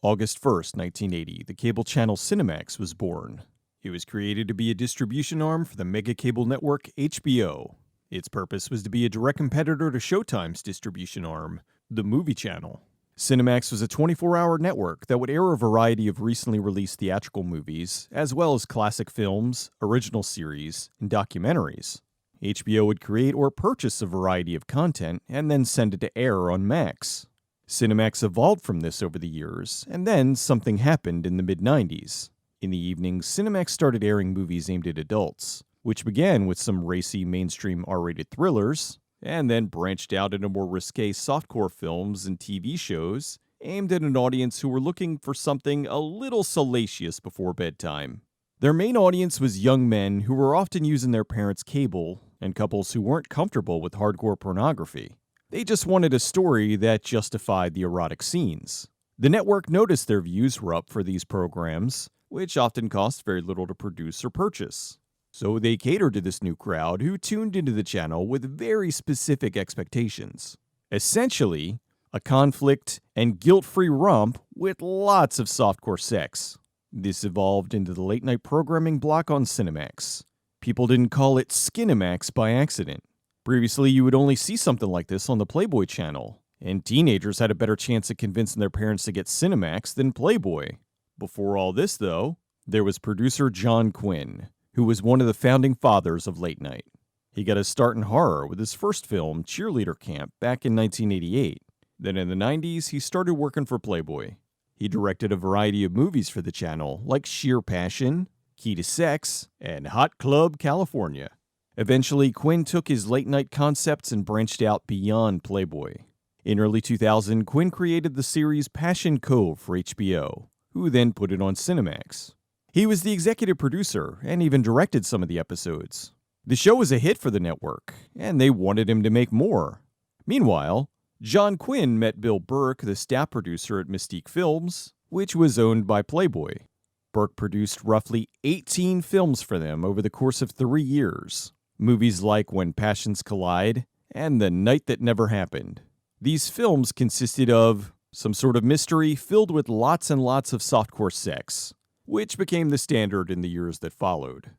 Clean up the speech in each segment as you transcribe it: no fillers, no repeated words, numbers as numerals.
August 1st, 1980, the cable channel Cinemax was born. It was created to be a distribution arm for the mega cable network HBO. Its purpose was to be a direct competitor to Showtime's distribution arm, the Movie Channel. Cinemax was a 24-hour network that would air a variety of recently released theatrical movies, as well as classic films, original series, and documentaries. HBO would create or purchase a variety of content and then send it to air on Max. Cinemax evolved from this over the years, and then something happened in the mid-90s. In the evenings, Cinemax started airing movies aimed at adults, which began with some racy mainstream R-rated thrillers, and then branched out into more risque softcore films and TV shows aimed at an audience who were looking for something a little salacious before bedtime. Their main audience was young men who were often using their parents' cable, and couples who weren't comfortable with hardcore pornography. They just wanted a story that justified the erotic scenes. The network noticed their views were up for these programs, which often cost very little to produce or purchase. So they catered to this new crowd who tuned into the channel with very specific expectations. Essentially, a conflict and guilt-free romp with lots of softcore sex. This evolved into the late-night programming block on Cinemax. People didn't call it Skinemax by accident. Previously, you would only see something like this on the Playboy channel, and teenagers had a better chance of convincing their parents to get Cinemax than Playboy. Before all this, though, there was producer John Quinn, who was one of the founding fathers of late night. He got his start in horror with his first film, Cheerleader Camp, back in 1988. Then in the 90s, he started working for Playboy. He directed a variety of movies for the channel, like Sheer Passion, Key to Sex, and Hot Club California. Eventually, Quinn took his late-night concepts and branched out beyond Playboy. In early 2000, Quinn created the series Passion Cove for HBO, who then put it on Cinemax. He was the executive producer and even directed some of the episodes. The show was a hit for the network, and they wanted him to make more. Meanwhile, John Quinn met Bill Burke, the staff producer at Mystique Films, which was owned by Playboy. Burke produced roughly 18 films for them over the course of 3 years. Movies like When Passions Collide and The Night That Never Happened. These films consisted of some sort of mystery filled with lots and lots of softcore sex, which became the standard in the years that followed.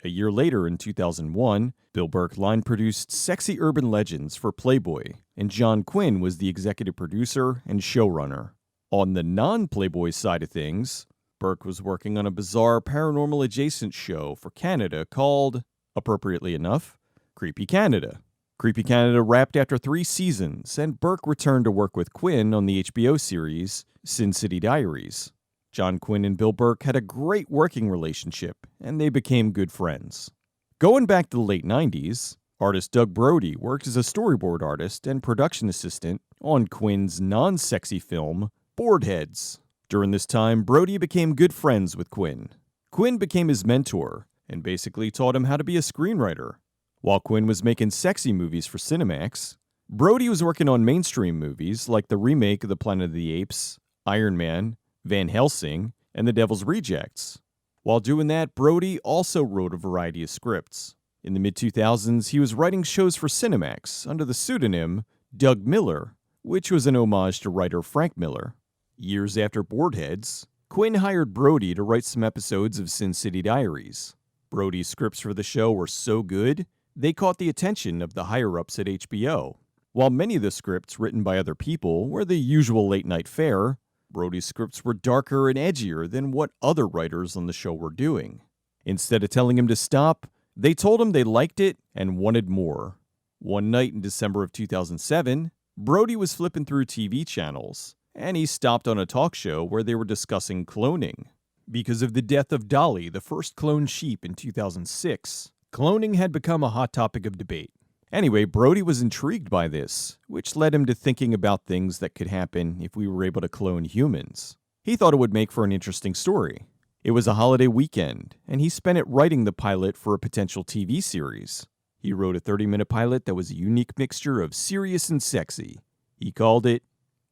A year later, in 2001, Bill Burke line-produced Sexy Urban Legends for Playboy, and John Quinn was the executive producer and showrunner. On the non-Playboy side of things, Burke was working on a bizarre paranormal adjacent show for Canada called, appropriately enough, Creepy Canada. Creepy Canada wrapped after 3 seasons, and Burke returned to work with Quinn on the HBO series Sin City Diaries. John Quinn and Bill Burke had a great working relationship, and they became good friends. Going back to the late 90s, artist Doug Brode worked as a storyboard artist and production assistant on Quinn's non-sexy film, Boardheads. During this time, Brody became good friends with Quinn. Quinn became his mentor, and basically taught him how to be a screenwriter. While Quinn was making sexy movies for Cinemax, Brody was working on mainstream movies like the remake of The Planet of the Apes, Iron Man, Van Helsing, and The Devil's Rejects. While doing that, Brody also wrote a variety of scripts. In the mid-2000s, he was writing shows for Cinemax under the pseudonym Doug Miller, which was an homage to writer Frank Miller. Years after Boardheads, Quinn hired Brody to write some episodes of Sin City Diaries. Brody's scripts for the show were so good, they caught the attention of the higher-ups at HBO. While many of the scripts written by other people were the usual late-night fare, Brody's scripts were darker and edgier than what other writers on the show were doing. Instead of telling him to stop, they told him they liked it and wanted more. One night in December of 2007, Brody was flipping through TV channels, and he stopped on a talk show where they were discussing cloning. Because of the death of Dolly, the first cloned sheep in 2006, cloning had become a hot topic of debate. Anyway, Brody was intrigued by this, which led him to thinking about things that could happen if we were able to clone humans. He thought it would make for an interesting story. It was a holiday weekend, and he spent it writing the pilot for a potential TV series. He wrote a 30-minute pilot that was a unique mixture of serious and sexy. He called it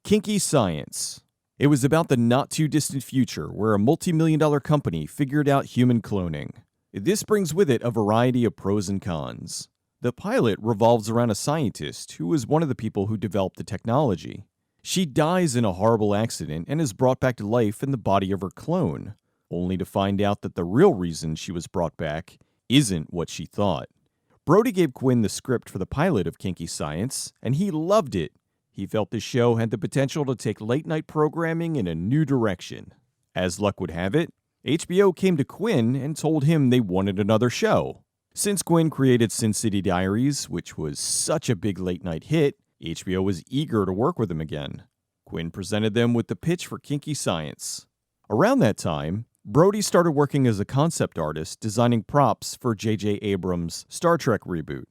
Kinky Science. It was about the not-too-distant future where a multi-million-dollar company figured out human cloning. This brings with it a variety of pros and cons. The pilot revolves around a scientist who was one of the people who developed the technology. She dies in a horrible accident and is brought back to life in the body of her clone, only to find out that the real reason she was brought back isn't what she thought. Brody gave Quinn the script for the pilot of Kinky Science, and he loved it. He felt the show had the potential to take late-night programming in a new direction. As luck would have it, HBO came to Quinn and told him they wanted another show. Since Quinn created Sin City Diaries, which was such a big late-night hit, HBO was eager to work with him again. Quinn presented them with the pitch for Kinky Science. Around that time, Brody started working as a concept artist designing props for J.J. Abrams' Star Trek reboot.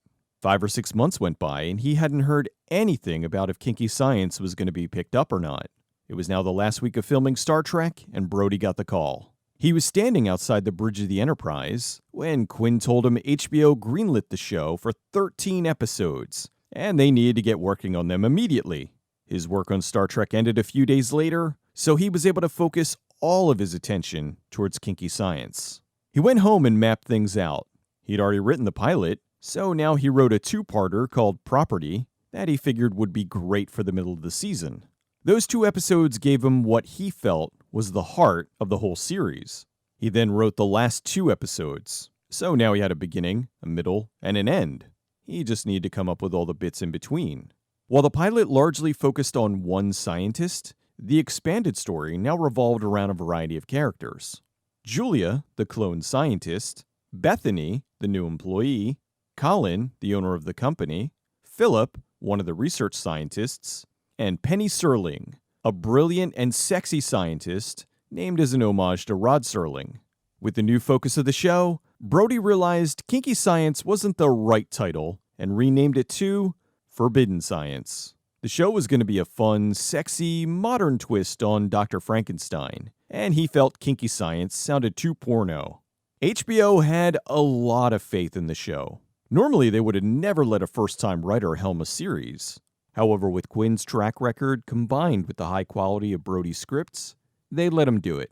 5 or 6 months went by and he hadn't heard anything about if Kinky Science was going to be picked up or not. It was now the last week of filming Star Trek and Brody got the call. He was standing outside the bridge of the Enterprise when Quinn told him HBO greenlit the show for 13 episodes, and they needed to get working on them immediately. His work on Star Trek ended a few days later, so he was able to focus all of his attention towards Kinky Science. He went home and mapped things out. He'd already written the pilot, so now he wrote a 2-parter called Property that he figured would be great for the middle of the season. Those 2 episodes gave him what he felt was the heart of the whole series. He then wrote the last 2 episodes, so now he had a beginning, a middle, and an end. He just needed to come up with all the bits in between. While the pilot largely focused on one scientist, the expanded story now revolved around a variety of characters. Julia, the clone scientist, Bethany, the new employee, Colin, the owner of the company, Philip, one of the research scientists, and Penny Serling, a brilliant and sexy scientist named as an homage to Rod Serling. With the new focus of the show, Brody realized Kinky Science wasn't the right title and renamed it to Forbidden Science. The show was going to be a fun, sexy, modern twist on Dr. Frankenstein, and he felt Kinky Science sounded too porno. HBO had a lot of faith in the show. Normally, they would have never let a first-time writer helm a series. However, with Quinn's track record combined with the high quality of Brody's scripts, they let him do it.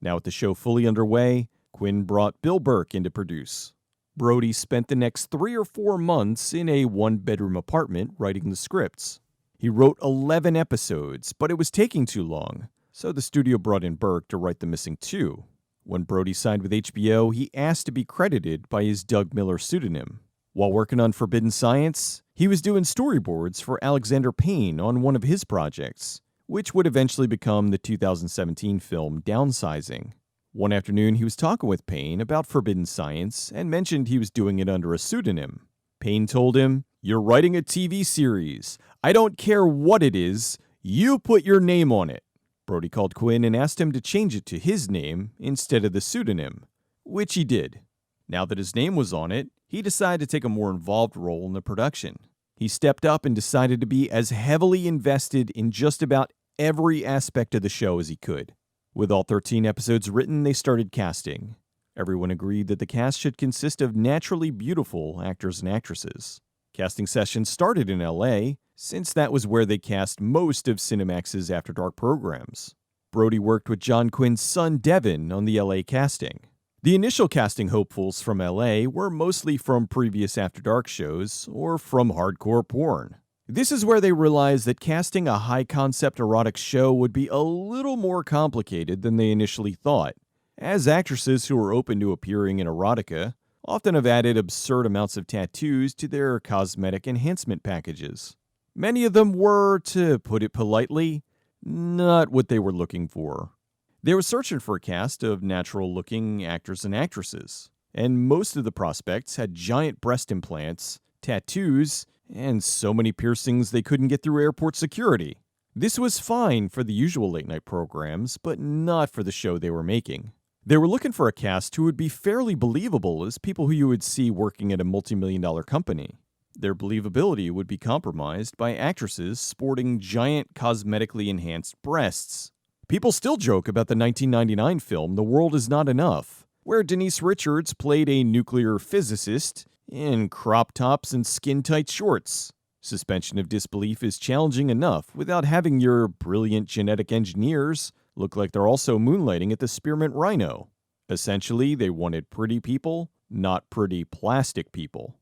Now with the show fully underway, Quinn brought Bill Burke in to produce. Brody spent the next 3 or 4 months in a 1-bedroom apartment writing the scripts. He wrote 11 episodes, but it was taking too long, so the studio brought in Burke to write the missing 2. When Brody signed with HBO, he asked to be credited by his Doug Miller pseudonym. While working on Forbidden Science, he was doing storyboards for Alexander Payne on one of his projects, which would eventually become the 2017 film Downsizing. One afternoon, he was talking with Payne about Forbidden Science and mentioned he was doing it under a pseudonym. Payne told him, "You're writing a TV series. I don't care what it is. You put your name on it." Brody called Quinn and asked him to change it to his name instead of the pseudonym, which he did. Now that his name was on it, he decided to take a more involved role in the production. He stepped up and decided to be as heavily invested in just about every aspect of the show as he could. With all 13 episodes written, they started casting. Everyone agreed that the cast should consist of naturally beautiful actors and actresses. Casting sessions started in LA, since that was where they cast most of Cinemax's After Dark programs. Brody worked with John Quinn's son Devin on the LA casting. The initial casting hopefuls from LA were mostly from previous After Dark shows or from hardcore porn. This is where they realized that casting a high-concept erotic show would be a little more complicated than they initially thought, as actresses who are open to appearing in erotica often have added absurd amounts of tattoos to their cosmetic enhancement packages. Many of them were, to put it politely, not what they were looking for. They were searching for a cast of natural-looking actors and actresses, and most of the prospects had giant breast implants, tattoos, and so many piercings they couldn't get through airport security. This was fine for the usual late-night programs, but not for the show they were making. They were looking for a cast who would be fairly believable as people who you would see working at a multi-million-dollar company. Their believability would be compromised by actresses sporting giant cosmetically enhanced breasts. People still joke about the 1999 film The World Is Not Enough, where Denise Richards played a nuclear physicist in crop tops and skin-tight shorts. Suspension of disbelief is challenging enough without having your brilliant genetic engineers look like they're also moonlighting at the Spearmint Rhino. Essentially, they wanted pretty people, not pretty plastic people.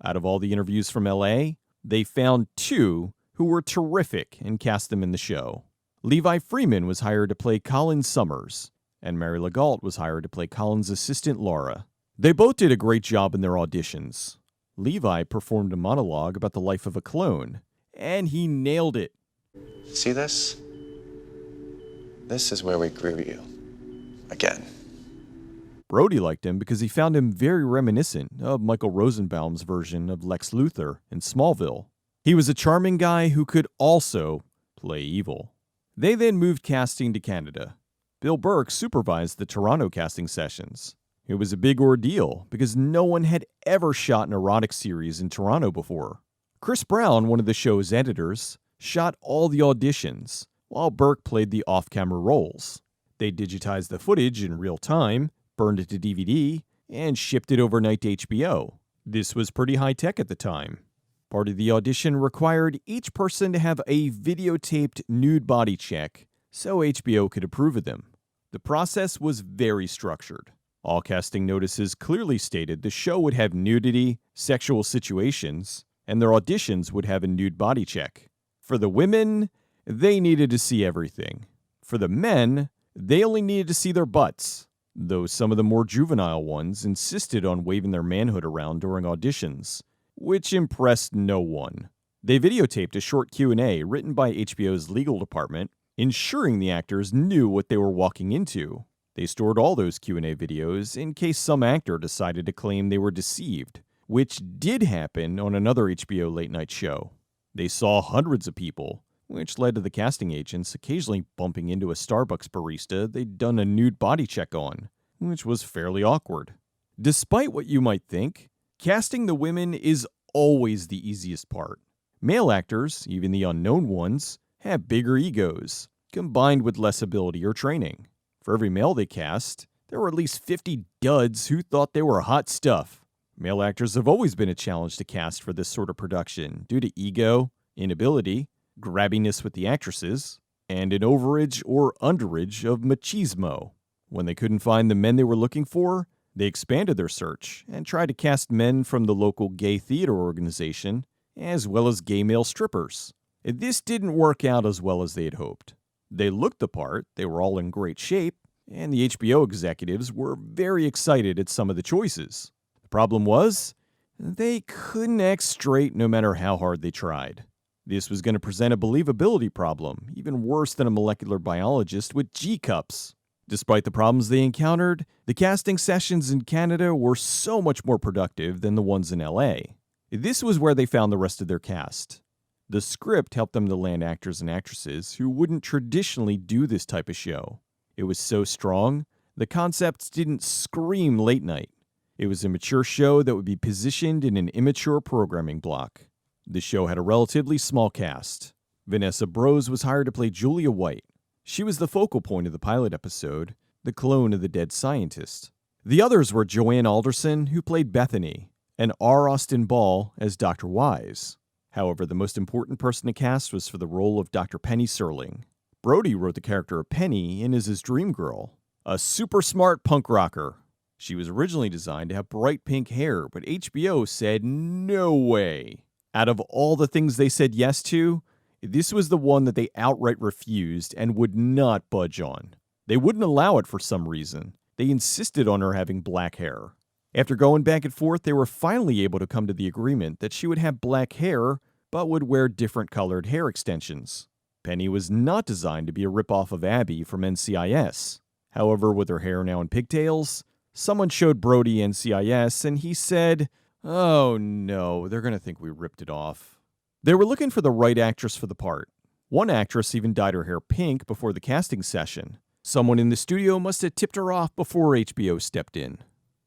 Out of all the interviews from LA, they found 2 who were terrific and cast them in the show. Levi Freeman was hired to play Colin Summers, and Mary Legault was hired to play Colin's assistant Laura. They both did a great job in their auditions. Levi performed a monologue about the life of a clone, and he nailed it. See this? This is where we grew you. Again. Brody liked him because he found him very reminiscent of Michael Rosenbaum's version of Lex Luthor in Smallville. He was a charming guy who could also play evil. They then moved casting to Canada. Bill Burke supervised the Toronto casting sessions. It was a big ordeal because no one had ever shot an erotic series in Toronto before. Chris Brown, one of the show's editors, shot all the auditions, while Burke played the off-camera roles. They digitized the footage in real time, burned it to DVD, and shipped it overnight to HBO. This was pretty high-tech at the time. Part of the audition required each person to have a videotaped nude body check so HBO could approve of them. The process was very structured. All casting notices clearly stated the show would have nudity, sexual situations, and their auditions would have a nude body check. For the women, they needed to see everything. For the men, they only needed to see their butts, though some of the more juvenile ones insisted on waving their manhood around during auditions, which impressed no one. They videotaped a short Q&A written by HBO's legal department, ensuring the actors knew what they were walking into. They stored all those Q&A videos in case some actor decided to claim they were deceived, which did happen on another HBO late-night show. They saw hundreds of people, which led to the casting agents occasionally bumping into a Starbucks barista they'd done a nude body check on, which was fairly awkward. Despite what you might think, casting the women is always the easiest part. Male actors, even the unknown ones, have bigger egos, combined with less ability or training. For every male they cast, there were at least 50 duds who thought they were hot stuff. Male actors have always been a challenge to cast for this sort of production due to ego, inability, grabbiness with the actresses, and an overage or underage of machismo. When they couldn't find the men they were looking for, they expanded their search and tried to cast men from the local gay theater organization, as well as gay male strippers. This didn't work out as well as they had hoped. They looked the part, they were all in great shape, and the HBO executives were very excited at some of the choices. The problem was, they couldn't act straight no matter how hard they tried. This was going to present a believability problem, even worse than a molecular biologist with G-cups. Despite the problems they encountered, the casting sessions in Canada were so much more productive than the ones in LA. This was where they found the rest of their cast. The script helped them to land actors and actresses who wouldn't traditionally do this type of show. It was so strong, the concepts didn't scream late night. It was a mature show that would be positioned in an immature programming block. The show had a relatively small cast. Vanessa Brose was hired to play Julia White. She was the focal point of the pilot episode, the clone of the dead scientist. The others were Joanne Alderson, who played Bethany, and R. Austin Ball as Dr. Wise. However, the most important person to cast was for the role of Dr. Penny Serling. Brody wrote the character of Penny in as his dream girl, a super smart punk rocker. She was originally designed to have bright pink hair, but HBO said no way. Out of all the things they said yes to, this was the one that they outright refused and would not budge on. They wouldn't allow it for some reason. They insisted on her having black hair. After going back and forth, they were finally able to come to the agreement that she would have black hair, but would wear different colored hair extensions. Penny was not designed to be a ripoff of Abby from NCIS. However, with her hair now in pigtails, someone showed Brody NCIS and he said, "Oh no, they're going to think we ripped it off." They were looking for the right actress for the part. One actress even dyed her hair pink before the casting session. Someone in the studio must have tipped her off before HBO stepped in.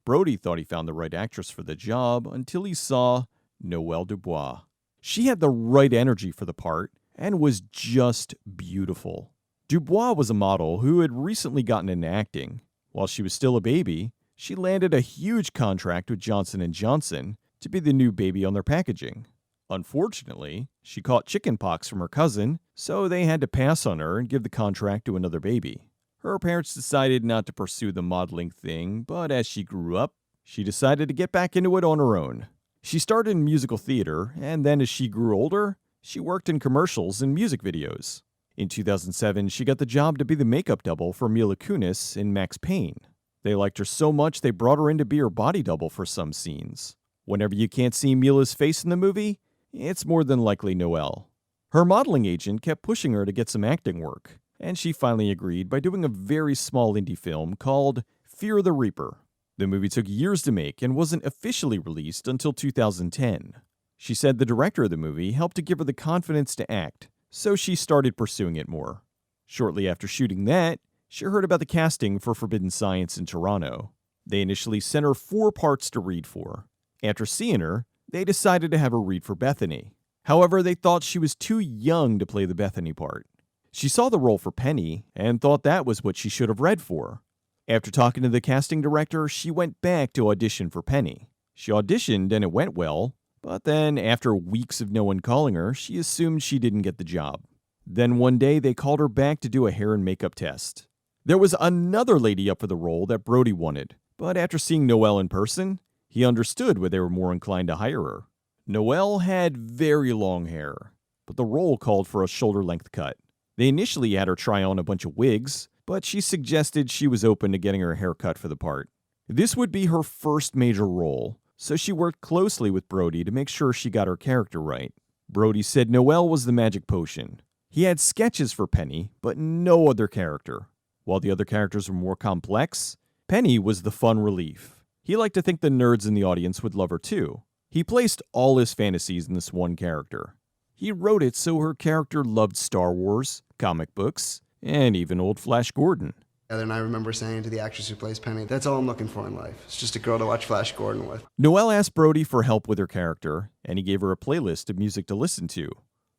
Brody thought he found the right actress for the job until he saw Noelle Dubois. She had the right energy for the part and was just beautiful. Dubois was a model who had recently gotten into acting. While she was still a baby, she landed a huge contract with Johnson & Johnson to be the new baby on their packaging. Unfortunately, she caught chickenpox from her cousin, so they had to pass on her and give the contract to another baby. Her parents decided not to pursue the modeling thing, but as she grew up, she decided to get back into it on her own. She started in musical theater, and then as she grew older, She worked in commercials and music videos. In 2007, she got the job to be the makeup double for Mila Kunis in Max Payne. They liked her so much they brought her in to be her body double for some scenes. Whenever you can't see Mila's face in the movie, it's more than likely Noelle. Her modeling agent kept pushing her to get some acting work, and she finally agreed by doing a very small indie film called Fear the Reaper. The movie took years to make and wasn't officially released until 2010. She said the director of the movie helped to give her the confidence to act, so she started pursuing it more. Shortly after shooting that, she heard about the casting for Forbidden Science in Toronto. They initially sent her 4 parts to read for. After seeing her, they decided to have her read for Bethany. However, they thought she was too young to play the Bethany part. She saw the role for Penny and thought that was what she should have read for. After talking to the casting director, she went back to audition for Penny. She auditioned and it went well, but then after weeks of no one calling her, she assumed she didn't get the job. Then one day they called her back to do a hair and makeup test. There was another lady up for the role that Brody wanted, but after seeing Noelle in person, he understood why they were more inclined to hire her. Noelle had very long hair, but the role called for a shoulder-length cut. They initially had her try on a bunch of wigs, but she suggested she was open to getting her hair cut for the part. This would be her first major role, so she worked closely with Brody to make sure she got her character right. Brody said Noelle was the magic potion. He had sketches for Penny, but no other character. While the other characters were more complex, Penny was the fun relief. He liked to think the nerds in the audience would love her too. He placed all his fantasies in this one character. He wrote it so her character loved Star Wars, comic books, and even old Flash Gordon. And I remember saying to the actress who plays Penny, that's all I'm looking for in life. It's just a girl to watch Flash Gordon with. Noelle asked Brody for help with her character, and he gave her a playlist of music to listen to.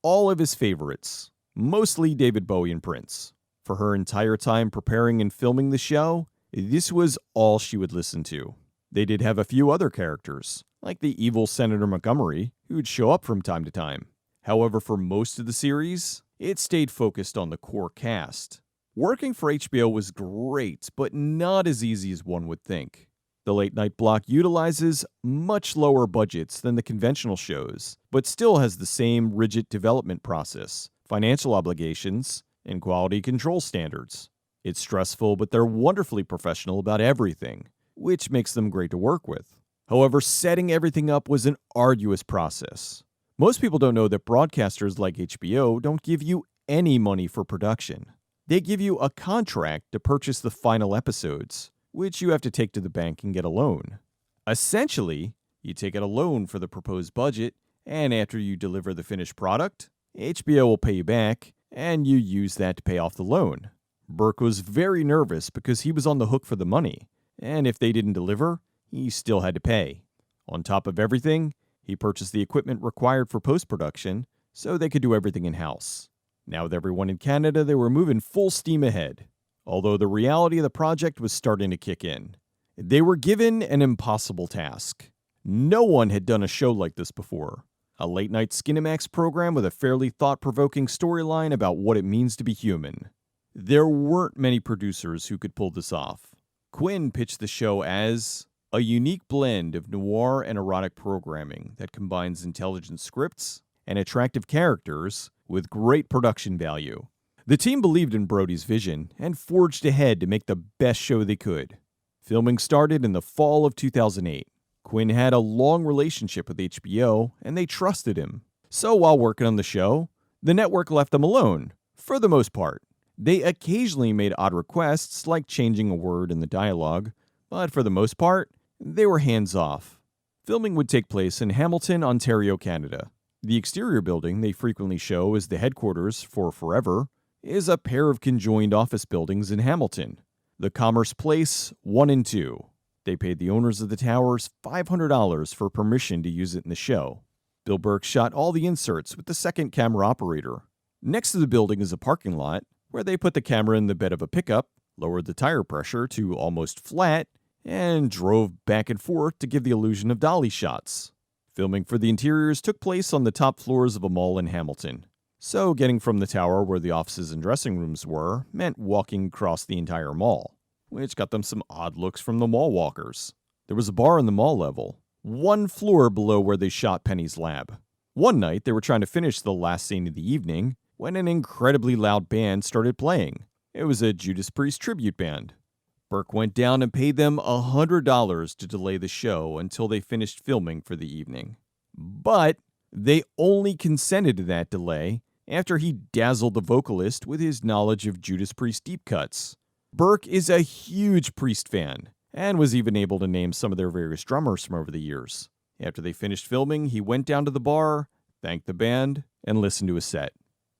All of his favorites, mostly David Bowie and Prince. For her entire time preparing and filming the show, this was all she would listen to. They did have a few other characters, like the evil Senator Montgomery, who would show up from time to time. However, for most of the series, it stayed focused on the core cast. Working for HBO was great, but not as easy as one would think. The late-night block utilizes much lower budgets than the conventional shows, but still has the same rigid development process, financial obligations, and quality control standards. It's stressful, but they're wonderfully professional about everything, which makes them great to work with. However, setting everything up was an arduous process. Most people don't know that broadcasters like HBO don't give you any money for production. They give you a contract to purchase the final episodes, which you have to take to the bank and get a loan. Essentially, you take out a loan for the proposed budget, and after you deliver the finished product, HBO will pay you back, and you use that to pay off the loan. Burke was very nervous because he was on the hook for the money, and if they didn't deliver, he still had to pay. On top of everything, he purchased the equipment required for post-production so they could do everything in-house. Now with everyone in Canada, they were moving full steam ahead, although the reality of the project was starting to kick in. They were given an impossible task. No one had done a show like this before. A late-night Skinemax program with a fairly thought-provoking storyline about what it means to be human. There weren't many producers who could pull this off. Quinn pitched the show as a unique blend of noir and erotic programming that combines intelligent scripts and attractive characters with great production value. The team believed in Brody's vision and forged ahead to make the best show they could. Filming started in the fall of 2008. Quinn had a long relationship with HBO, and they trusted him. So while working on the show, the network left them alone, for the most part. They occasionally made odd requests, like changing a word in the dialogue, but for the most part, they were hands-off. Filming would take place in Hamilton, Ontario, Canada. The exterior building they frequently show as the headquarters for Forever is a pair of conjoined office buildings in Hamilton, the Commerce Place 1 and 2. They paid the owners of the towers $500 for permission to use it in the show. Bill Burke shot all the inserts with the second camera operator. Next to the building is a parking lot where they put the camera in the bed of a pickup, lowered the tire pressure to almost flat, and drove back and forth to give the illusion of dolly shots. Filming for the interiors took place on the top floors of a mall in Hamilton. So getting from the tower where the offices and dressing rooms were meant walking across the entire mall, which got them some odd looks from the mall walkers. There was a bar on the mall level, one floor below where they shot Penny's lab. One night, they were trying to finish the last scene of the evening when an incredibly loud band started playing. It was a Judas Priest tribute band. Burke went down and paid them $100 to delay the show until they finished filming for the evening. But they only consented to that delay after he dazzled the vocalist with his knowledge of Judas Priest deep cuts. Burke is a huge Priest fan, and was even able to name some of their various drummers from over the years. After they finished filming, he went down to the bar, thanked the band, and listened to a set.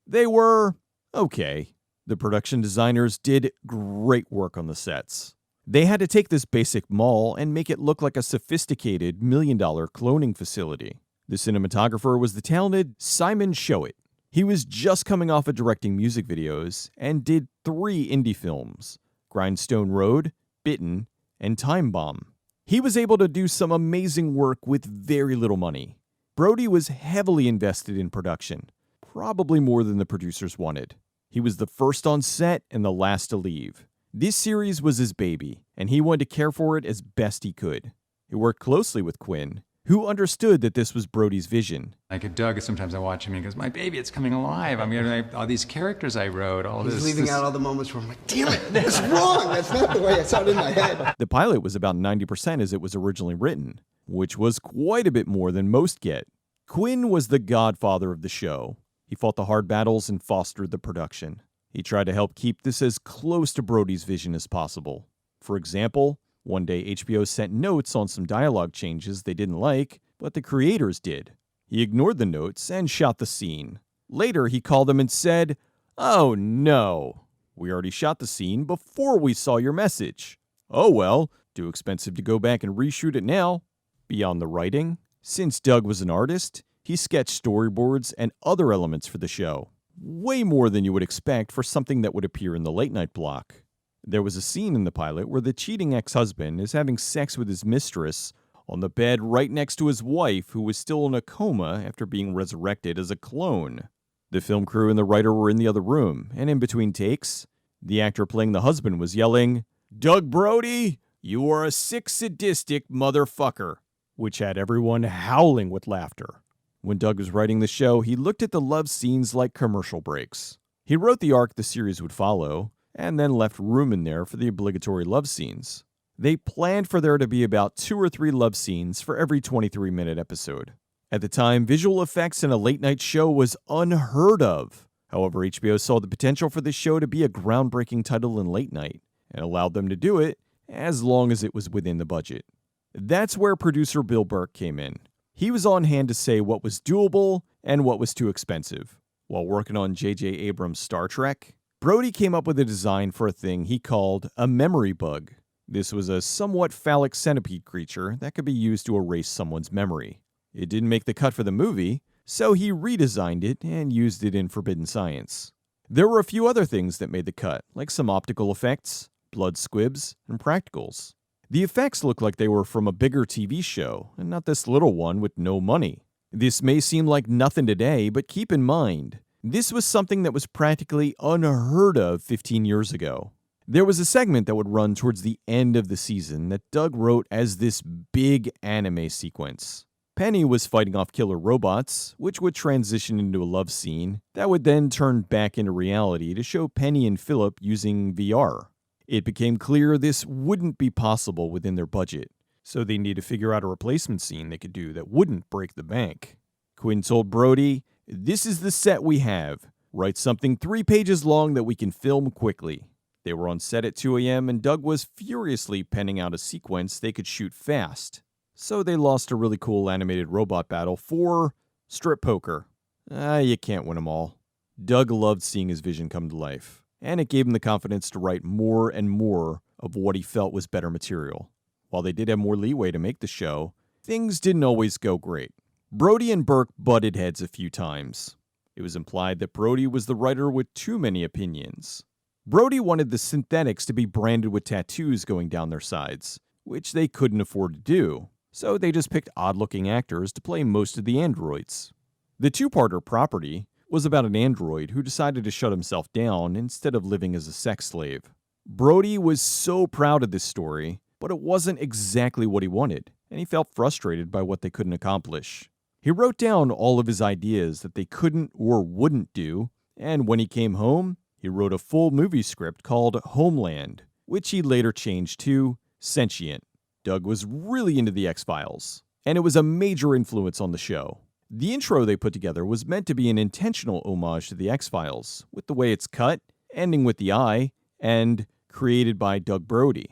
They were okay. The production designers did great work on the sets. They had to take this basic mall and make it look like a sophisticated $1 million cloning facility. The cinematographer was the talented Simon Showit. He was just coming off of directing music videos and did 3 indie films, Grindstone Road, Bitten, and Time Bomb. He was able to do some amazing work with very little money. Brody was heavily invested in production, probably more than the producers wanted. He was the first on set and the last to leave. This series was his baby, and he wanted to care for it as best he could. He worked closely with Quinn, who understood that this was Brody's vision. Like at Doug, sometimes I watch him and he goes, "My baby, it's coming alive. I'm gonna all these characters I wrote, all He's this." leaving out all the moments where I'm like, damn it, that's wrong. That's not the way it sounded in my head. The pilot was about 90% as it was originally written, which was quite a bit more than most get. Quinn was the godfather of the show. He fought the hard battles and fostered the production. He tried to help keep this as close to Brody's vision as possible. For example, one day HBO sent notes on some dialogue changes they didn't like, but the creators did. He ignored the notes and shot the scene. Later, he called them and said, "Oh no, we already shot the scene before we saw your message. Oh well, too expensive to go back and reshoot it now." Beyond the writing, since Doug was an artist, he sketched storyboards and other elements for the show. Way more than you would expect for something that would appear in the late-night block. There was a scene in the pilot where the cheating ex-husband is having sex with his mistress on the bed right next to his wife, who was still in a coma after being resurrected as a clone. The film crew and the writer were in the other room, and in between takes, the actor playing the husband was yelling, "Doug Brody, you are a sick, sadistic motherfucker," which had everyone howling with laughter. When Doug was writing the show, he looked at the love scenes like commercial breaks. He wrote the arc the series would follow, and then left room in there for the obligatory love scenes. They planned for there to be about 2 or 3 love scenes for every 23-minute episode. At the time, visual effects in a late-night show was unheard of. However, HBO saw the potential for the show to be a groundbreaking title in late night, and allowed them to do it as long as it was within the budget. That's where producer Bill Burke came in. He was on hand to say what was doable and what was too expensive. While working on J.J. Abrams' Star Trek, Brody came up with a design for a thing he called a memory bug. This was a somewhat phallic centipede creature that could be used to erase someone's memory. It didn't make the cut for the movie, so he redesigned it and used it in Forbidden Science. There were a few other things that made the cut, like some optical effects, blood squibs, and practicals. The effects looked like they were from a bigger TV show, and not this little one with no money. This may seem like nothing today, but keep in mind, this was something that was practically unheard of 15 years ago. There was a segment that would run towards the end of the season that Doug wrote as this big anime sequence. Penny was fighting off killer robots, which would transition into a love scene that would then turn back into reality to show Penny and Philip using VR. It became clear this wouldn't be possible within their budget, so they needed to figure out a replacement scene they could do that wouldn't break the bank. Quinn told Brody, "This is the set we have. Write something 3 pages long that we can film quickly." They were on set at 2 a.m. and Doug was furiously penning out a sequence they could shoot fast. So they lost a really cool animated robot battle for strip poker. You can't win them all. Doug loved seeing his vision come to life, and it gave him the confidence to write more and more of what he felt was better material. While they did have more leeway to make the show, things didn't always go great. Brody and Burke butted heads a few times. It was implied that Brody was the writer with too many opinions. Brody wanted the synthetics to be branded with tattoos going down their sides, which they couldn't afford to do, so they just picked odd-looking actors to play most of the androids. The 2-parter Property was about an android who decided to shut himself down instead of living as a sex slave. Brody was so proud of this story, but it wasn't exactly what he wanted, and he felt frustrated by what they couldn't accomplish. He wrote down all of his ideas that they couldn't or wouldn't do, and when he came home, he wrote a full movie script called Homeland, which he later changed to Sentient. Doug was really into the X-Files, and it was a major influence on the show. The intro they put together was meant to be an intentional homage to the X-Files, with the way it's cut, ending with the eye, and created by Doug Brode.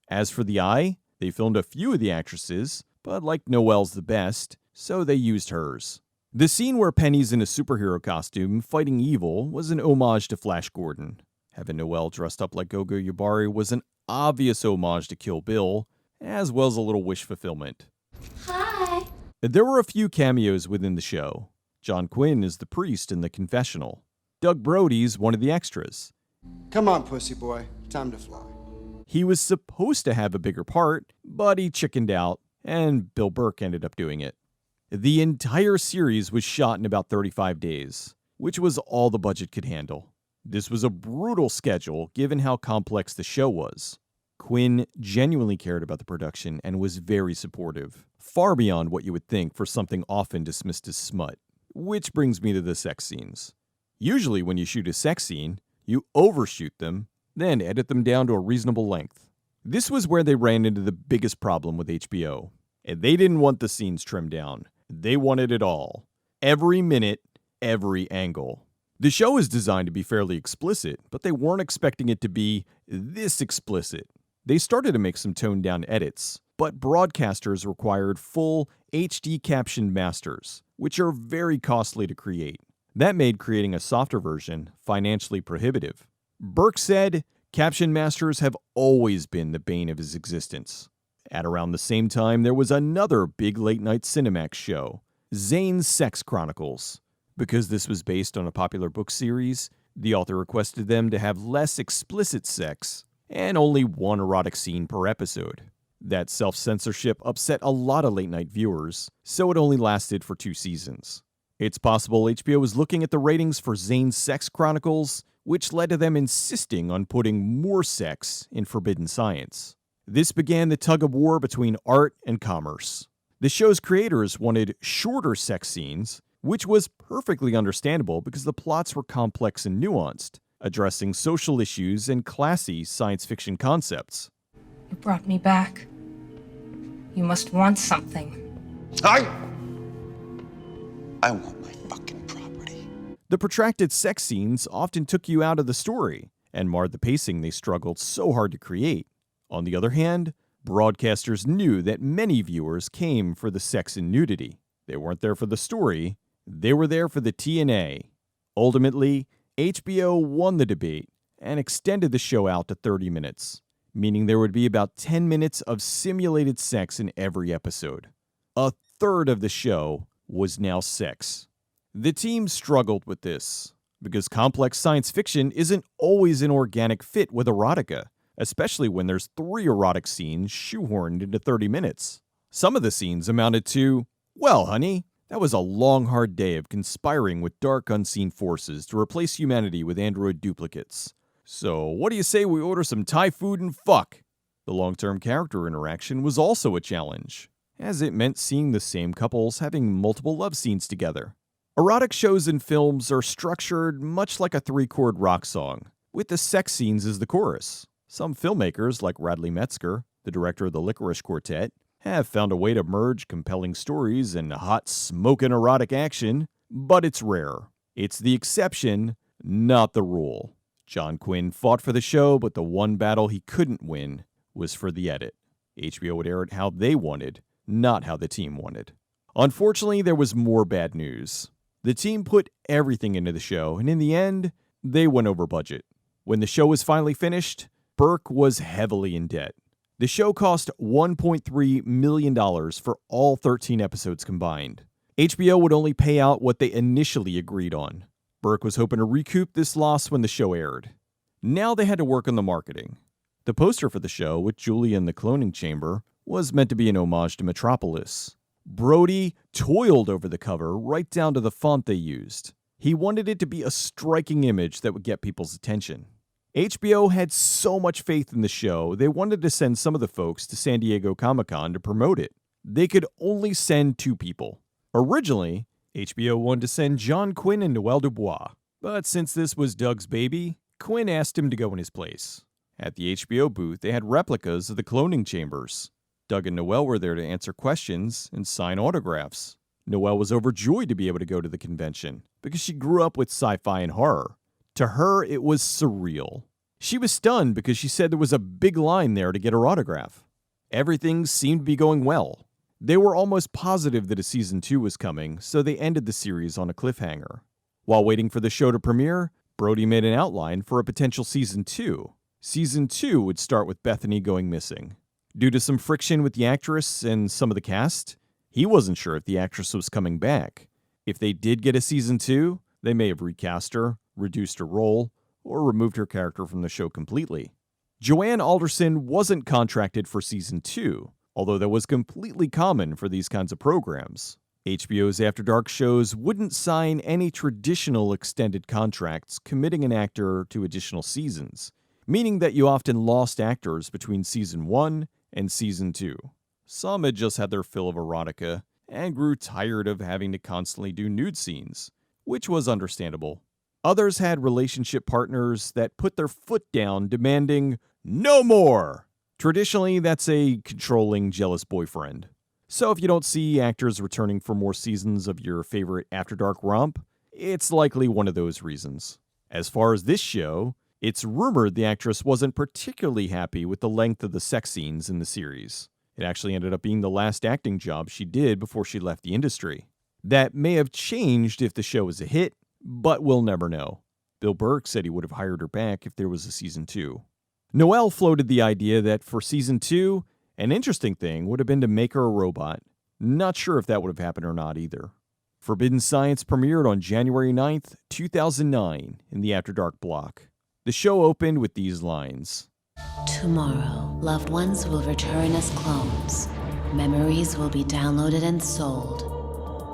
As for the eye, they filmed a few of the actresses, but like Noelle's the best, so they used hers. The scene where Penny's in a superhero costume fighting evil was an homage to Flash Gordon. Having Noelle dressed up like Gogo Yubari was an obvious homage to Kill Bill, as well as a little wish fulfillment. Hi. There were a few cameos within the show. John Quinn is the priest in the confessional. Doug Brody's one of the extras. Come on, pussy boy. Time to fly. He was supposed to have a bigger part, but he chickened out, and Bill Burke ended up doing it. The entire series was shot in about 35 days, which was all the budget could handle. This was a brutal schedule given how complex the show was. Quinn genuinely cared about the production and was very supportive, far beyond what you would think for something often dismissed as smut. Which brings me to the sex scenes. Usually when you shoot a sex scene, you overshoot them, then edit them down to a reasonable length. This was where they ran into the biggest problem with HBO. And they didn't want the scenes trimmed down. They wanted it all. Every minute, every angle. The show is designed to be fairly explicit, but they weren't expecting it to be this explicit. They started to make some toned-down edits, but broadcasters required full HD captioned masters, which are very costly to create. That made creating a softer version financially prohibitive. Burke said, "Caption masters have always been the bane of his existence." At around the same time, there was another big late-night Cinemax show, Zane's Sex Chronicles. Because this was based on a popular book series, the author requested them to have less explicit sex and only one erotic scene per episode. That self-censorship upset a lot of late-night viewers, so it only lasted for 2 seasons. It's possible HBO was looking at the ratings for Zane's Sex Chronicles, which led to them insisting on putting more sex in Forbidden Science. This began the tug-of-war between art and commerce. The show's creators wanted shorter sex scenes, which was perfectly understandable because the plots were complex and nuanced, addressing social issues and classy science fiction concepts. You brought me back. You must want something. I want my fucking property. The protracted sex scenes often took you out of the story and marred the pacing they struggled so hard to create. On the other hand, broadcasters knew that many viewers came for the sex and nudity. They weren't there for the story, they were there for the TNA. Ultimately, HBO won the debate and extended the show out to 30 minutes, meaning there would be about 10 minutes of simulated sex in every episode. A third of the show was now sex. The team struggled with this, because complex science fiction isn't always an organic fit with erotica, especially when there's 3 erotic scenes shoehorned into 30 minutes. Some of the scenes amounted to, "Well, honey, that was a long, hard day of conspiring with dark, unseen forces to replace humanity with android duplicates. So what do you say we order some Thai food and fuck?" The long-term character interaction was also a challenge, as it meant seeing the same couples having multiple love scenes together. Erotic shows and films are structured much like a 3-chord rock song, with the sex scenes as the chorus. Some filmmakers, like Radley Metzger, the director of the Licorice Quartet, have found a way to merge compelling stories and hot, smokin' erotic action, but it's rare. It's the exception, not the rule. John Quinn fought for the show, but the one battle he couldn't win was for the edit. HBO would air it how they wanted, not how the team wanted. Unfortunately, there was more bad news. The team put everything into the show, and in the end, they went over budget. When the show was finally finished, Burke was heavily in debt. The show cost $1.3 million for all 13 episodes combined. HBO would only pay out what they initially agreed on. Burke was hoping to recoup this loss when the show aired. Now they had to work on the marketing. The poster for the show, with Julia in the cloning chamber, was meant to be an homage to Metropolis. Brody toiled over the cover right down to the font they used. He wanted it to be a striking image that would get people's attention. HBO had so much faith in the show, they wanted to send some of the folks to San Diego Comic-Con to promote it. They could only send 2 people. Originally, HBO wanted to send John Quinn and Noelle Dubois, but since this was Doug's baby, Quinn asked him to go in his place. At the HBO booth, they had replicas of the cloning chambers. Doug and Noelle were there to answer questions and sign autographs. Noelle was overjoyed to be able to go to the convention because she grew up with sci-fi and horror. To her, it was surreal. She was stunned because she said there was a big line there to get her autograph. Everything seemed to be going well. They were almost positive that a season 2 was coming, so they ended the series on a cliffhanger. While waiting for the show to premiere, Brody made an outline for a potential season 2. Season 2 would start with Bethany going missing. Due to some friction with the actress and some of the cast, he wasn't sure if the actress was coming back. If they did get a season 2, they may have recast her, reduced her role, or removed her character from the show completely. Joanne Alderson wasn't contracted for season 2, although that was completely common for these kinds of programs. HBO's After Dark shows wouldn't sign any traditional extended contracts committing an actor to additional seasons, meaning that you often lost actors between season 1 and season 2. Some had just had their fill of erotica and grew tired of having to constantly do nude scenes, which was understandable. Others had relationship partners that put their foot down, demanding, "No more!" Traditionally, that's a controlling, jealous boyfriend. So if you don't see actors returning for more seasons of your favorite After Dark romp, it's likely one of those reasons. As far as this show, it's rumored the actress wasn't particularly happy with the length of the sex scenes in the series. It actually ended up being the last acting job she did before she left the industry. That may have changed if the show was a hit, but we'll never know. Bill Burke said he would have hired her back if there was a season 2. Noelle floated the idea that for season 2, an interesting thing would have been to make her a robot. Not sure if that would have happened or not either. Forbidden Science premiered on January 9th, 2009 in the After Dark block. The show opened with these lines. Tomorrow, loved ones will return as clones. Memories will be downloaded and sold.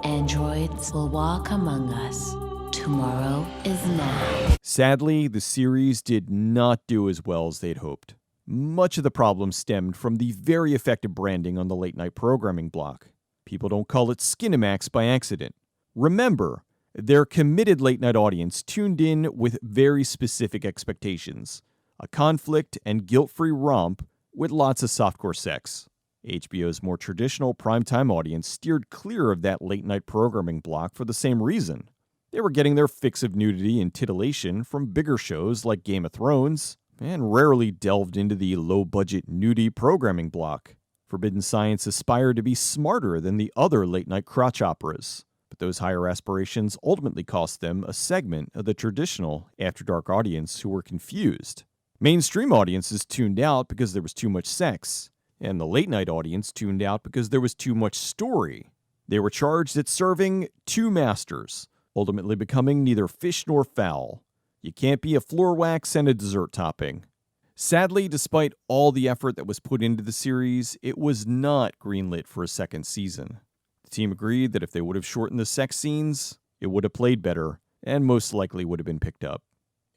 Androids will walk among us. Tomorrow is now. Sadly, the series did not do as well as they'd hoped. Much of the problem stemmed from the very effective branding on the late-night programming block. People don't call it Skinemax by accident. Remember, their committed late-night audience tuned in with very specific expectations. A conflict and guilt-free romp with lots of softcore sex. HBO's more traditional primetime audience steered clear of that late-night programming block for the same reason. They were getting their fix of nudity and titillation from bigger shows like Game of Thrones, and rarely delved into the low-budget nudie programming block. Forbidden Science aspired to be smarter than the other late-night crotch operas, but those higher aspirations ultimately cost them a segment of the traditional After Dark audience who were confused. Mainstream audiences tuned out because there was too much sex, and the late-night audience tuned out because there was too much story. They were charged at serving two masters, ultimately becoming neither fish nor fowl. You can't be a floor wax and a dessert topping. Sadly, despite all the effort that was put into the series, it was not greenlit for a second season. The team agreed that if they would have shortened the sex scenes, it would have played better, and most likely would have been picked up.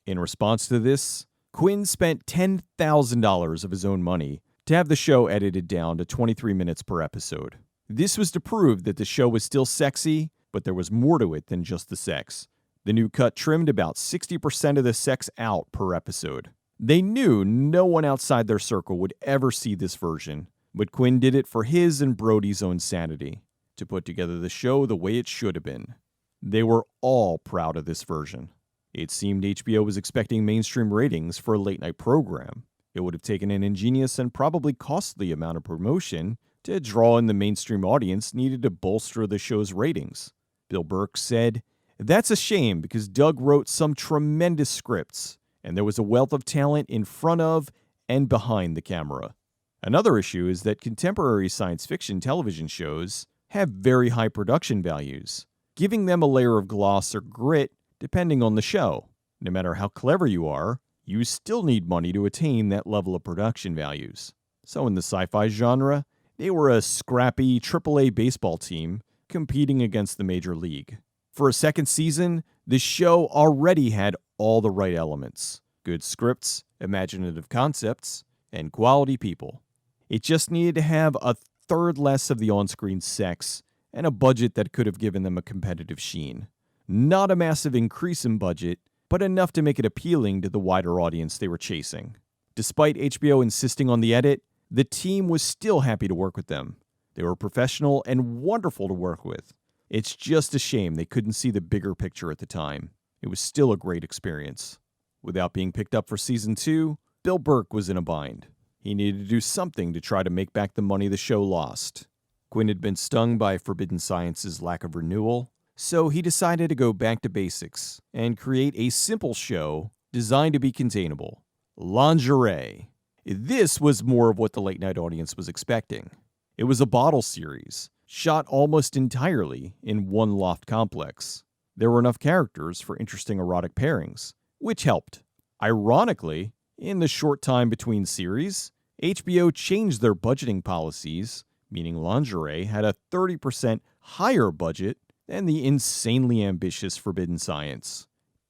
In response to this, Quinn spent $10,000 of his own money to have the show edited down to 23 minutes per episode. This was to prove that the show was still sexy, but there was more to it than just the sex. The new cut trimmed about 60% of the sex out per episode. They knew no one outside their circle would ever see this version, but Quinn did it for his and Brody's own sanity, to put together the show the way it should have been. They were all proud of this version. It seemed HBO was expecting mainstream ratings for a late-night program. It would have taken an ingenious and probably costly amount of promotion to draw in the mainstream audience needed to bolster the show's ratings. Bill Burke said, "That's a shame because Doug wrote some tremendous scripts, and there was a wealth of talent in front of and behind the camera." Another issue is that contemporary science fiction television shows have very high production values, giving them a layer of gloss or grit depending on the show. No matter how clever you are, you still need money to attain that level of production values. So in the sci-fi genre, they were a scrappy AAA baseball team competing against the major league. For a second season, the show already had all the right elements: good scripts, imaginative concepts, and quality people. It just needed to have a third less of the on-screen sex and a budget that could have given them a competitive sheen. Not a massive increase in budget, but enough to make it appealing to the wider audience they were chasing. Despite HBO insisting on the edit, the team was still happy to work with them. They were professional and wonderful to work with. It's just a shame they couldn't see the bigger picture at the time. It was still a great experience. Without being picked up for season 2, Bill Burke was in a bind. He needed to do something to try to make back the money the show lost. Quinn had been stung by Forbidden Science's lack of renewal, so he decided to go back to basics and create a simple show designed to be containable. Lingerie. This was more of what the late-night audience was expecting. It was a bottle series, shot almost entirely in one loft complex. There were enough characters for interesting erotic pairings, which helped. Ironically, in the short time between series, HBO changed their budgeting policies, meaning Lingerie had a 30% higher budget than the insanely ambitious Forbidden Science.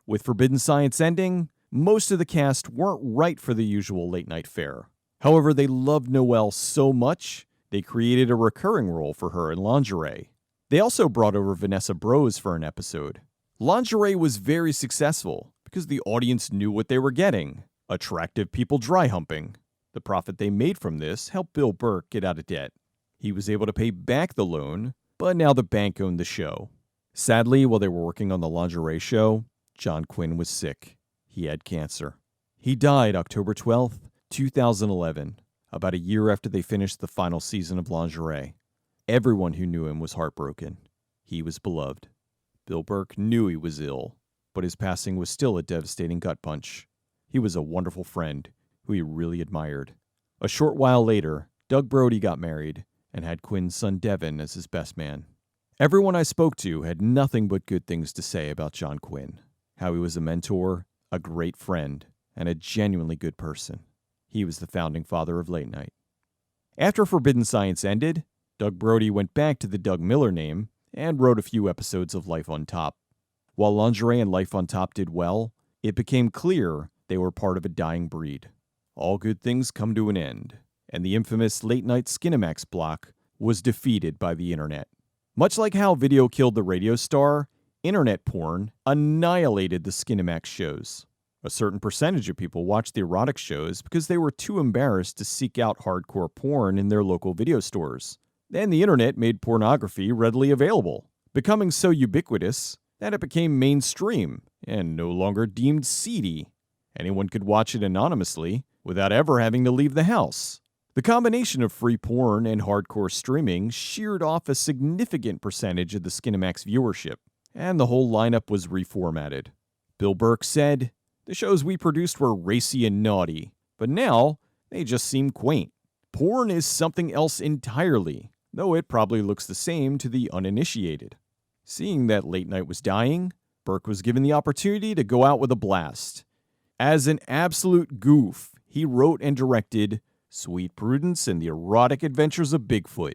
With Forbidden Science ending, most of the cast weren't right for the usual late-night fare. However, they loved Noelle so much, they created a recurring role for her in Lingerie. They also brought over Vanessa Brose for an episode. Lingerie was very successful because the audience knew what they were getting. Attractive people dry humping. The profit they made from this helped Bill Burke get out of debt. He was able to pay back the loan, but now the bank owned the show. Sadly, while they were working on the Lingerie show, John Quinn was sick. He had cancer. He died October 12th, 2011, about a year after they finished the final season of Lingerie. Everyone who knew him was heartbroken. He was beloved. Bill Burke knew he was ill, but his passing was still a devastating gut punch. He was a wonderful friend who he really admired. A short while later, Doug Brode got married and had Quinn's son Devin as his best man. Everyone I spoke to had nothing but good things to say about John Quinn, how he was a mentor, a great friend, and a genuinely good person. He was the founding father of late night. After Forbidden Science ended, Doug Brode went back to the Doug Miller name and wrote a few episodes of Life on Top. While Lingerie and Life on Top did well, it became clear they were part of a dying breed. All good things come to an end, and the infamous late-night Skinemax block was defeated by the internet. Much like how video killed the radio star, internet porn annihilated the Skinemax shows. A certain percentage of people watched the erotic shows because they were too embarrassed to seek out hardcore porn in their local video stores. Then the internet made pornography readily available, becoming so ubiquitous that it became mainstream and no longer deemed seedy. Anyone could watch it anonymously without ever having to leave the house. The combination of free porn and hardcore streaming sheared off a significant percentage of the Skinemax viewership, and the whole lineup was reformatted. Bill Burke said, "The shows we produced were racy and naughty, but now they just seem quaint. Porn is something else entirely, though it probably looks the same to the uninitiated." Seeing that late night was dying, Burke was given the opportunity to go out with a blast. As an absolute goof, he wrote and directed Sweet Prudence and the Erotic Adventures of Bigfoot.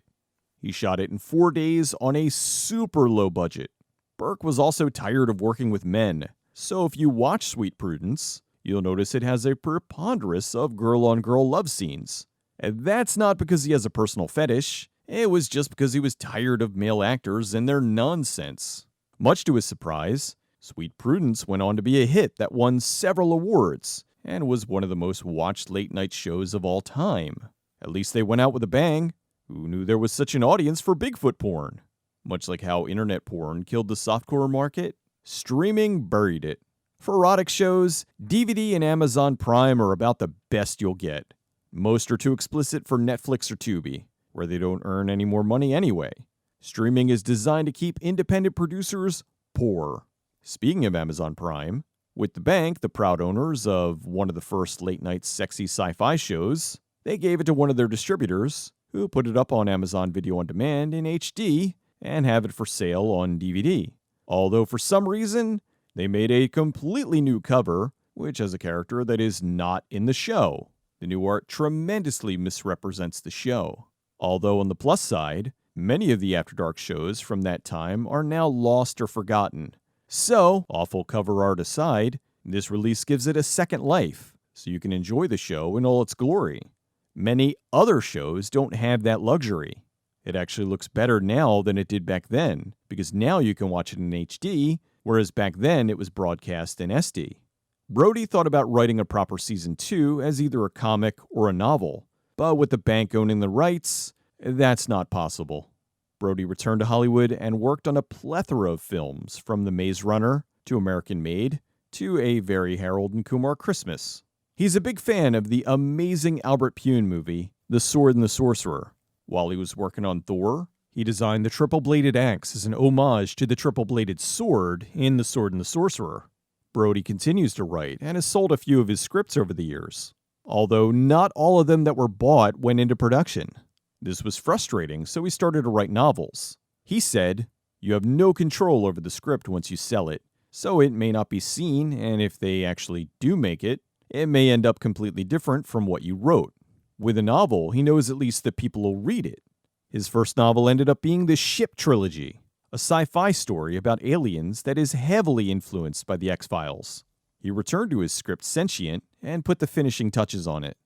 He shot it in 4 days on a super low budget. Burke was also tired of working with men, so if you watch Sweet Prudence, you'll notice it has a preponderance of girl-on-girl love scenes. And that's not because he has a personal fetish, it was just because he was tired of male actors and their nonsense. Much to his surprise, Sweet Prudence went on to be a hit that won several awards, and was one of the most watched late-night shows of all time. At least they went out with a bang. Who knew there was such an audience for Bigfoot porn? Much like how internet porn killed the softcore market, streaming buried it. For erotic shows, DVD and Amazon Prime are about the best you'll get. Most are too explicit for Netflix or Tubi, where they don't earn any more money anyway. Streaming is designed to keep independent producers poor. Speaking of Amazon Prime, with the bank, the proud owners of one of the first late-night sexy sci-fi shows, they gave it to one of their distributors, who put it up on Amazon Video on Demand in HD and have it for sale on DVD. Although for some reason, they made a completely new cover, which has a character that is not in the show. The new art tremendously misrepresents the show. Although on the plus side, many of the After Dark shows from that time are now lost or forgotten. So, awful cover art aside, this release gives it a second life, so you can enjoy the show in all its glory. Many other shows don't have that luxury. It actually looks better now than it did back then, because now you can watch it in HD, whereas back then it was broadcast in SD. Brody thought about writing a proper season 2 as either a comic or a novel, but with the bank owning the rights, that's not possible. Brody returned to Hollywood and worked on a plethora of films, from The Maze Runner to American Made to A Very Harold and Kumar Christmas. He's a big fan of the amazing Albert Pyun movie, The Sword and the Sorcerer. While he was working on Thor, he designed the triple-bladed axe as an homage to the triple-bladed sword in The Sword and the Sorcerer. Brody continues to write and has sold a few of his scripts over the years, although not all of them that were bought went into production. This was frustrating, so he started to write novels. He said, "You have no control over the script once you sell it, so it may not be seen, and if they actually do make it, it may end up completely different from what you wrote." With a novel, he knows at least that people will read it. His first novel ended up being the Ship Trilogy, a sci-fi story about aliens that is heavily influenced by the X-Files. He returned to his script Sentient and put the finishing touches on it.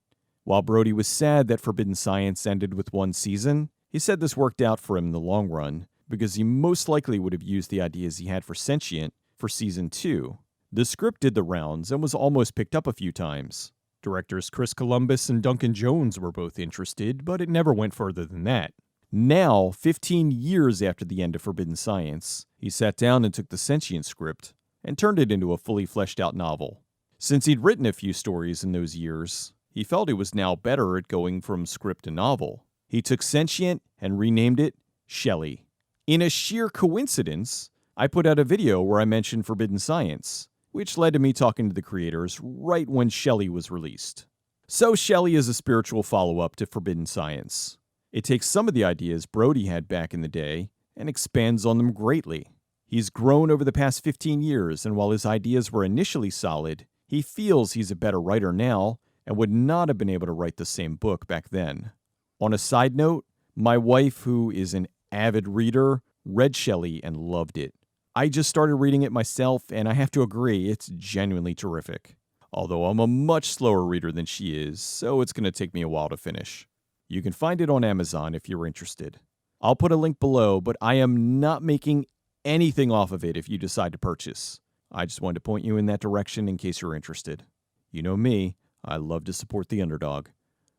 While Brody was sad that Forbidden Science ended with one season, he said this worked out for him in the long run, because he most likely would have used the ideas he had for Sentient for season 2. The script did the rounds and was almost picked up a few times. Directors Chris Columbus and Duncan Jones were both interested, but it never went further than that. Now, 15 years after the end of Forbidden Science, he sat down and took the Sentient script and turned it into a fully fleshed out novel. Since he'd written a few stories in those years, he felt he was now better at going from script to novel. He took Sentient and renamed it Shelley. In a sheer coincidence, I put out a video where I mentioned Forbidden Science, which led to me talking to the creators right when Shelley was released. So Shelley is a spiritual follow-up to Forbidden Science. It takes some of the ideas Brody had back in the day and expands on them greatly. He's grown over the past 15 years, and while his ideas were initially solid, he feels he's a better writer now and would not have been able to write the same book back then. On a side note, my wife, who is an avid reader, read Shelley and loved it. I just started reading it myself, and I have to agree, it's genuinely terrific. Although I'm a much slower reader than she is, so it's going to take me a while to finish. You can find it on Amazon if you're interested. I'll put a link below, but I am not making anything off of it if you decide to purchase. I just wanted to point you in that direction in case you're interested. You know me, I love to support the underdog.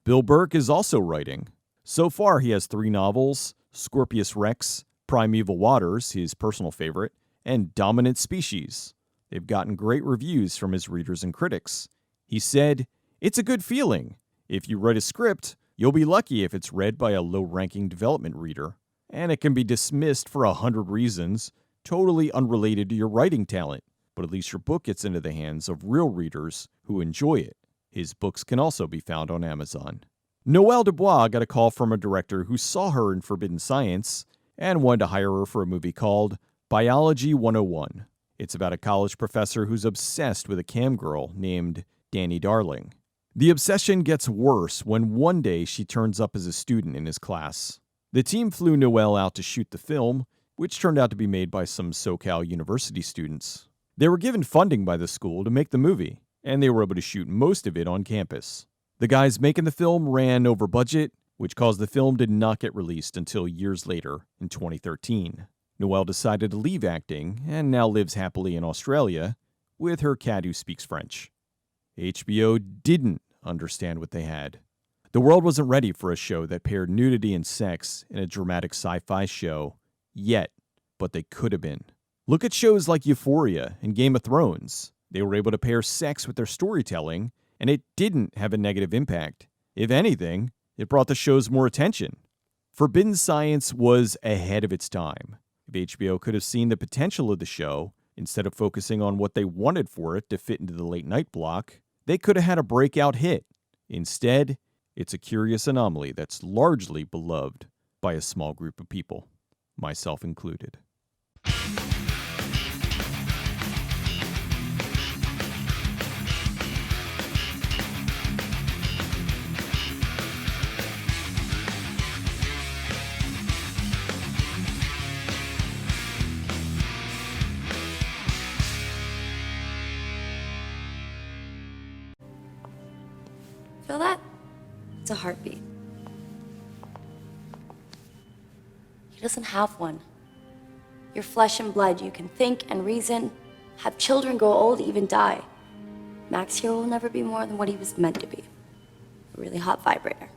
Bill Burke is also writing. So far, he has 3 novels, Scorpius Rex, Primeval Waters, his personal favorite, and Dominant Species. They've gotten great reviews from his readers and critics. He said, "It's a good feeling. If you write a script, you'll be lucky if it's read by a low-ranking development reader, and it can be dismissed for 100 reasons, totally unrelated to your writing talent, but at least your book gets into the hands of real readers who enjoy it." His books can also be found on Amazon. Noelle Dubois got a call from a director who saw her in Forbidden Science and wanted to hire her for a movie called Biology 101. It's about a college professor who's obsessed with a cam girl named Danny Darling. The obsession gets worse when one day she turns up as a student in his class. The team flew Noelle out to shoot the film, which turned out to be made by some SoCal University students. They were given funding by the school to make the movie, and they were able to shoot most of it on campus. The guys making the film ran over budget, which caused the film to not get released until years later in 2013. Noelle decided to leave acting and now lives happily in Australia with her cat who speaks French. HBO didn't understand what they had. The world wasn't ready for a show that paired nudity and sex in a dramatic sci-fi show yet, but they could have been. Look at shows like Euphoria and Game of Thrones. They were able to pair sex with their storytelling, and it didn't have a negative impact. If anything, it brought the shows more attention. Forbidden Science was ahead of its time. If HBO could have seen the potential of the show, instead of focusing on what they wanted for it to fit into the late night block, they could have had a breakout hit. Instead, it's a curious anomaly that's largely beloved by a small group of people, myself included. Feel that? It's a heartbeat. He doesn't have one. You're flesh and blood. You can think and reason, have children, grow old, even die. Max here will never be more than what he was meant to be. A really hot vibrator.